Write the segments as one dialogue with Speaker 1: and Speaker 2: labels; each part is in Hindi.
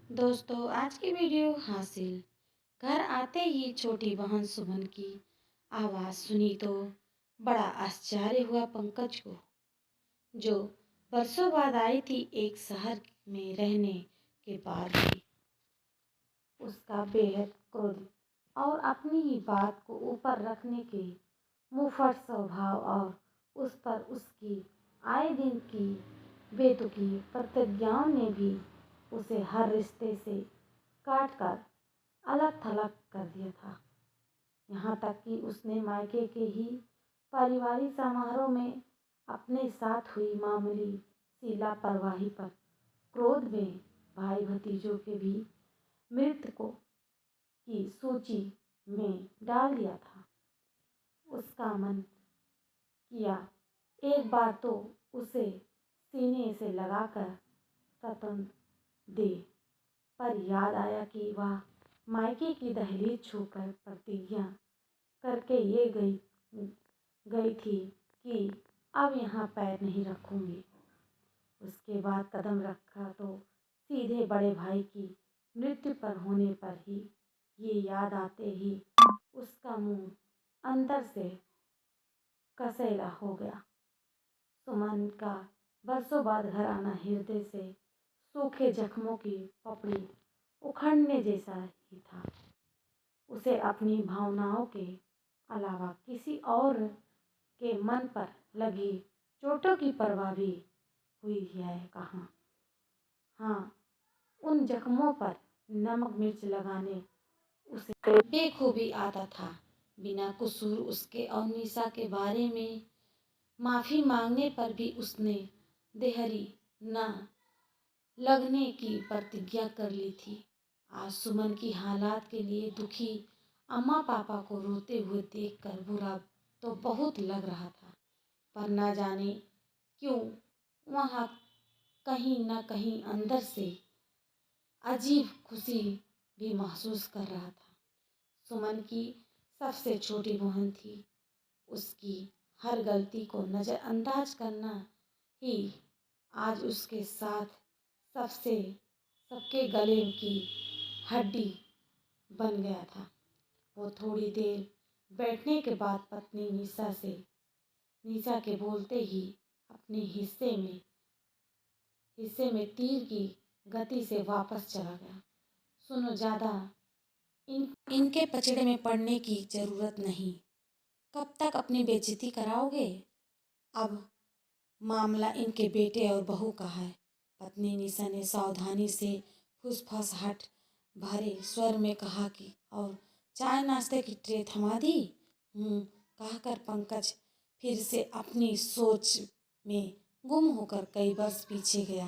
Speaker 1: दोस्तों, आज की वीडियो हासिल। घर आते ही छोटी बहन सुमन की आवाज़ सुनी तो बड़ा आश्चर्य हुआ पंकज को, जो बरसों बाद आई थी एक शहर में रहने के बाद भी। उसका बेहद क्रोध और अपनी ही बात को ऊपर रखने के मुंहफट स्वभाव और उस पर उसकी आए दिन की बेतुकी प्रतिज्ञाओं ने भी उसे हर रिश्ते से काट कर अलग थलग कर दिया था। यहाँ तक कि उसने मायके के ही पारिवारिक समारोह में अपने साथ हुई मामूली सी लापरवाही पर क्रोध में भाई भतीजों के भी मृतकों की सूची में डाल दिया था। उसका मन किया एक बार तो उसे सीने से लगाकर सतन दे, पर याद आया कि वह मायके की दहलीज छूकर प्रतिज्ञा करके ये गई थी कि अब यहाँ पैर नहीं रखूंगी। उसके बाद कदम रखा तो सीधे बड़े भाई की मृत्यु पर होने पर ही ये याद आते ही उसका मुंह अंदर से कसैला हो गया। सुमन का बरसों बाद घर आना हृदय से सूखे जख्मों की पपड़ी उखड़ने जैसा ही था। उसे अपनी भावनाओं के अलावा किसी और के मन पर लगी चोटों की परवाह भी हुई है कहाँ। हाँ, उन जख्मों पर नमक मिर्च लगाने उसे बेखूबी आता था। बिना कसूर उसके और निशा के बारे में माफ़ी मांगने पर भी उसने देहरी न लगने की प्रतिज्ञा कर ली थी। आज सुमन की हालात के लिए दुखी अम्मा पापा को रोते हुए देखकर बुरा तो बहुत लग रहा था, पर न जाने क्यों वहाँ कहीं न कहीं अंदर से अजीब खुशी भी महसूस कर रहा था। सुमन की सबसे छोटी बहन थी। उसकी हर गलती को नज़रअंदाज करना ही आज उसके साथ सबके गले की हड्डी बन गया था। वो थोड़ी देर बैठने के बाद पत्नी निशा के बोलते ही अपने हिस्से में तीर की गति से वापस चला गया। सुनो, ज़्यादा इनके पचड़े में पड़ने की ज़रूरत नहीं। कब तक अपनी बेइज्जती कराओगे? अब मामला इनके बेटे और बहू का है। पत्नी निशा ने सावधानी से फुसफुसाहट भरे स्वर में कहा कि और चाय नाश्ते की ट्रे थमा दी। कहकर पंकज फिर से अपनी सोच में गुम होकर कई वर्ष पीछे गया।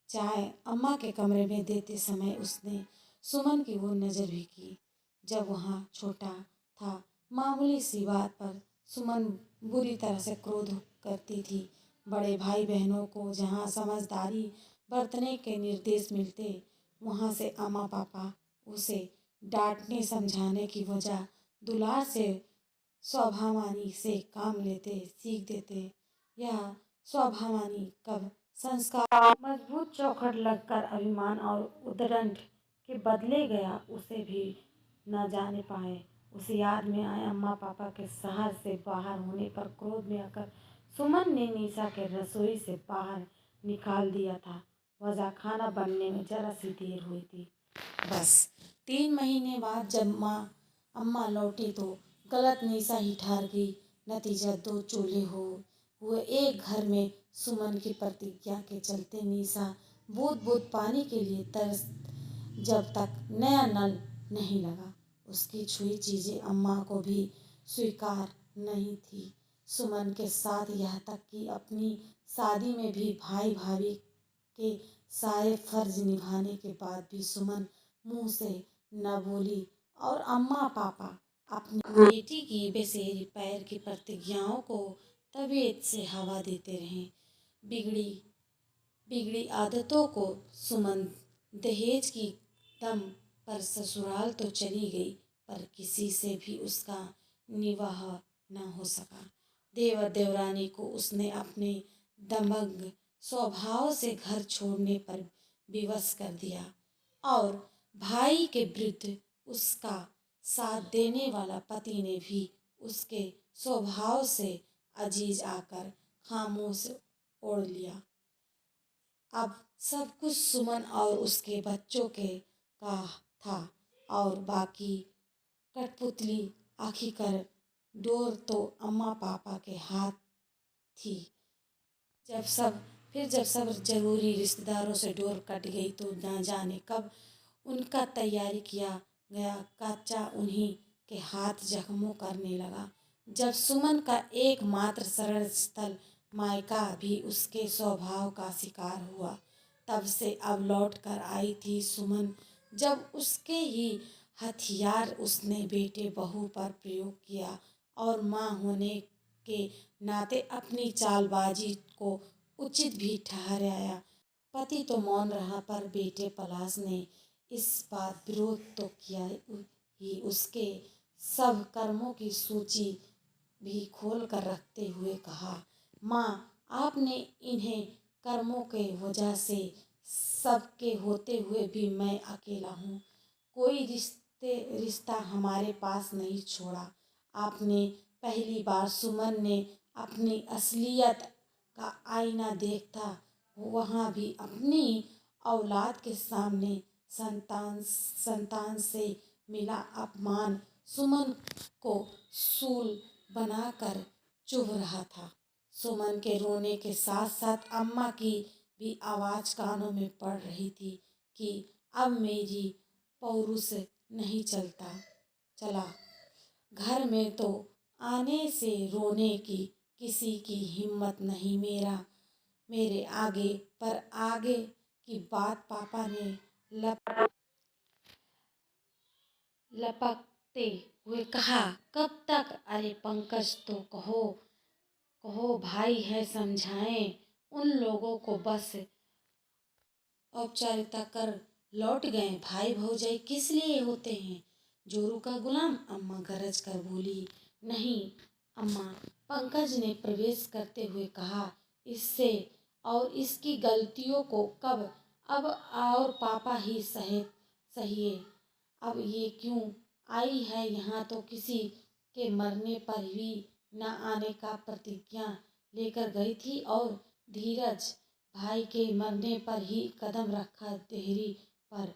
Speaker 1: चाय अम्मा के कमरे में देते समय उसने सुमन की वो नज़र भी की। जब वहाँ छोटा था, मामूली सी बात पर सुमन बुरी तरह से क्रोध करती थी। बड़े भाई बहनों को जहाँ समझदारी बरतने के निर्देश मिलते, वहाँ से अम्मा पापा उसे डांटने समझाने की वजह दुलार से स्वाभिमानी से काम लेते सीख देते। यह स्वाभिमानी कब संस्कार मजबूत चौखट लगकर अभिमान और उद्दंड के बदले गया, उसे भी न जाने पाए। उसे याद में आया अम्मा पापा के शहर से बाहर होने पर क्रोध में आकर सुमन ने निशा के रसोई से बाहर निकाल दिया था। वजह खाना बनने में जरा सी देर हुई थी। बस 3 महीने बाद जब अम्मा लौटी तो गलत निशा ही ठहर गई। नतीजा 2 चूल्हे हुए एक घर में। सुमन की प्रतिज्ञा के चलते निशा बूंद बूंद पानी के लिए तरस जब तक नया नल नहीं लगा। उसकी छुई चीज़ें अम्मा को भी स्वीकार नहीं थी। सुमन के साथ यह तक कि अपनी शादी में भी भाई भाभी के सारे फर्ज निभाने के बाद भी सुमन मुंह से न बोली और अम्मा पापा अपनी बेटी की बेसेरी पैर की प्रतिज्ञाओं को तबीयत से हवा देते रहे। बिगड़ी आदतों को सुमन दहेज की दम पर ससुराल तो चली गई, पर किसी से भी उसका निवाह न हो सका। देवर देवरानी को उसने अपने दबंग स्वभाव से घर छोड़ने पर विवश कर दिया। और भाई के विरुद्ध उसका साथ देने वाला पति ने भी उसके स्वभाव से अजीज आकर खामोश ओढ़ लिया। अब सब कुछ सुमन और उसके बच्चों के का था और बाकी कठपुतली आखिरकार डोर तो अम्मा पापा के हाथ थी। जब सब जरूरी रिश्तेदारों से डोर कट गई तो न जाने कब उनका तैयारी किया गया कच्चा उन्हीं के हाथ जख्मों करने लगा। जब सुमन का एकमात्र शरण स्थल मायका भी उसके स्वभाव का शिकार हुआ, तब से अब लौट कर आई थी सुमन, जब उसके ही हथियार उसने बेटे बहू पर प्रयोग किया और माँ होने के नाते अपनी चालबाजी को उचित भी ठहराया। पति तो मौन रहा पर बेटे पलाश ने इस बार विरोध तो किया ही, उसके सब कर्मों की सूची भी खोल कर रखते हुए कहा, माँ आपने इन्हें कर्मों के वजह से सबके होते हुए भी मैं अकेला हूँ, कोई रिश्ता हमारे पास नहीं छोड़ा। आपने पहली बार सुमन ने अपनी असलियत का आईना देखा, वहाँ भी अपनी औलाद के सामने संतान से मिला अपमान सुमन को सूल बनाकर चुभ रहा था। सुमन के रोने के साथ साथ अम्मा की भी आवाज़ कानों में पड़ रही थी कि अब मेरी पौरुष नहीं चला, घर में तो आने से रोने की किसी की हिम्मत नहीं, मेरे आगे। पर आगे की बात पापा ने लपकते हुए कहा, कब तक? अरे पंकज तो कहो भाई है, समझाएं उन लोगों को, बस औपचारिकता कर लौट गए, भाई भौजाई किस लिए होते हैं, जोरू का गुलाम। अम्मा गरज कर बोली, नहीं अम्मा, पंकज ने प्रवेश करते हुए कहा, इससे और इसकी गलतियों को कब अब और पापा ही सहिए। अब ये क्यों आई है यहाँ, तो किसी के मरने पर भी न आने का प्रतिज्ञा लेकर गई थी और धीरज भाई के मरने पर ही कदम रखा देहरी पर।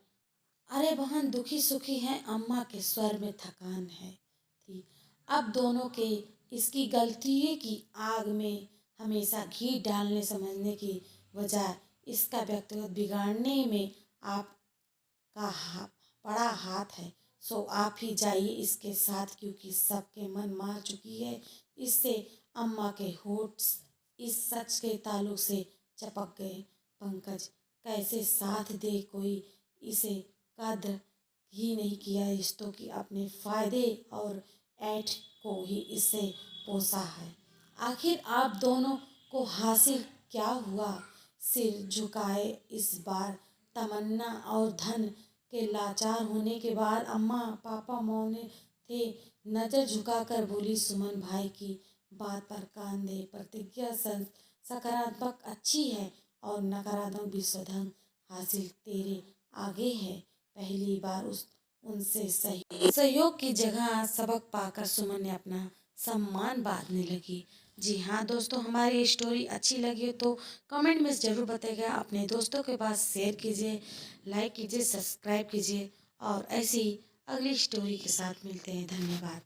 Speaker 1: अरे बहन दुखी सुखी है, अम्मा के स्वर में थकान है थी। अब दोनों के इसकी गलती की आग में हमेशा घी डालने समझने की बजाय इसका व्यक्तिगत बिगाड़ने में आपका बड़ा हाथ है, सो आप ही जाइए इसके साथ, क्योंकि सबके मन मार चुकी है इससे। अम्मा के होठ इस सच के ताल्लुक से चपक गए। पंकज कैसे साथ दे कोई, इसे कद्र ही नहीं किया रिश्तों की, अपने फायदे और ऐठ को ही इससे पोसा है। आखिर आप दोनों को हासिल क्या हुआ? सिर झुकाए इस बार तमन्ना और धन के लाचार होने के बाद अम्मा पापा मौन थे। नजर झुकाकर बोली सुमन, भाई की बात पर कान दे, प्रतिज्ञा सकारात्मक अच्छी है और नकारात्मक भी स्वधन हासिल तेरे आगे है। पहली बार उनसे सहयोग की जगह सबक पाकर सुमन ने अपना सम्मान बांधने लगी। जी हाँ दोस्तों, हमारी स्टोरी अच्छी लगी हो तो कमेंट में ज़रूर बताइएगा, अपने दोस्तों के पास शेयर कीजिए, लाइक कीजिए, सब्सक्राइब कीजिए और ऐसी अगली स्टोरी के साथ मिलते हैं। धन्यवाद।